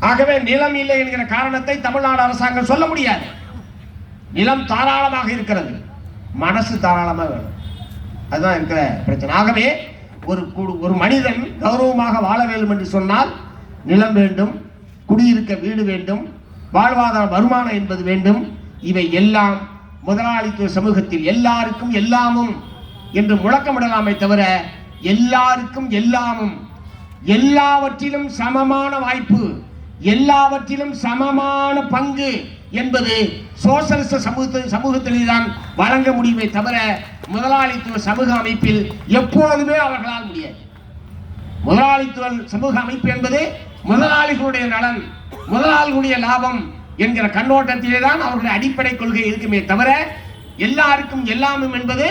ஆகவே நிலம் இல்லை என்கிற காரணத்தை தமிழ்நாடு அரசாங்கம் சொல்ல முடியாது. நிலம் தாராளமாக இருக்கிறது, மனசு தாராளமாக வேணும். அதுதான் இருக்கிற பிரச்சனை. ஆகவே ஒரு மனிதன் கௌரவமாக வாழ வேண்டும் என்று சொன்னால் நிலம் வேண்டும், குடியிருக்க வீடு வேண்டும், வாழ்வாதார வருமானம் என்பது வேண்டும். இவை எல்லாம் முதலாளித்துவ சமூகத்தில் எல்லாருக்கும் எல்லாமும் என்று முழக்கமிடலாமே தவிர எல்லாருக்கும் எல்லாமும், எல்லாவற்றிலும் சமமான வாய்ப்பு, எல்லாவற்றிலும் சமமான பங்கு என்பது சோசலிச சமூகத்திலே தான் வழங்க முடியுமே தவிர முதலாளித்துவ சமூக அமைப்பில் எப்போதுமே அவர்களால் முடியாது. முதலாளித்துவ சமூக அமைப்பு என்பது முதலாளிகளுடைய நலன், முதலாளிகளுடைய லாபம் என்கிற கண்ணோட்டத்திலே தான் அவர்களுடைய அடிப்படை கொள்கை இருக்குமே தவிர எல்லாருக்கும் எல்லாமும் என்பது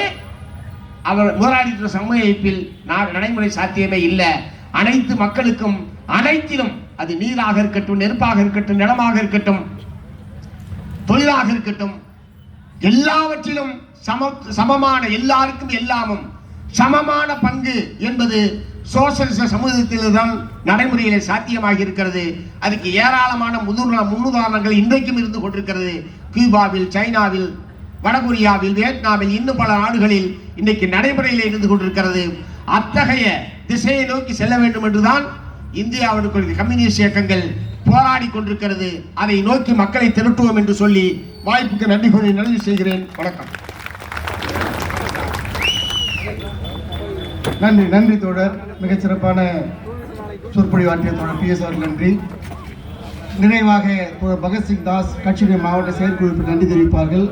அவர் முதலாளித்துவ சமூக அமைப்பில் நடைமுறை சாத்தியமே இல்லை. அனைத்து மக்களுக்கும் அனைத்திலும், அது நீராக இருக்கட்டும், நெருப்பாக இருக்கட்டும், நிலமாக இருக்கட்டும், தொழிலாக இருக்கட்டும், எல்லாவற்றிலும் சமமான, எல்லாருக்கும் எல்லாமும் சமமான பங்கு என்பது சோசலிச சமூகத்தில் தான் நடைமுறையிலே சாத்தியமாக இருக்கிறது. அதுக்கு ஏராளமான முன்னுதாரணங்கள் இன்றைக்கும் இருந்து கொண்டிருக்கிறது. கியூபாவில், சைனாவில், வடகொரியாவில், வியட்நாமில், இன்னும் பல நாடுகளில் இன்றைக்கு நடைமுறையில் இருந்து கொண்டிருக்கிறது. அத்தகைய திசையை நோக்கி செல்ல வேண்டும் என்றுதான் இந்தியாவிற்கு கம்யூனிஸ்ட் இயக்கங்கள் போராடி கொண்டிருக்கிறது. அதை நோக்கி மக்களை திரட்டுவோம் என்று சொல்லி வாய்ப்புக்கு நன்றி கூறி நிறைவு செய்கிறேன். வணக்கம். நன்றி தோழர். மிகச்சிறப்பான சொற்பொழிவு ஆற்றிய தோழர் PS அவர்கள் நன்றி. நிறைவாக தோழர் பகத்சிங் தாஸ் கட்சியுடைய மாவட்ட செயற்குழுவிற்கு நன்றி தெரிவிப்பார்கள்.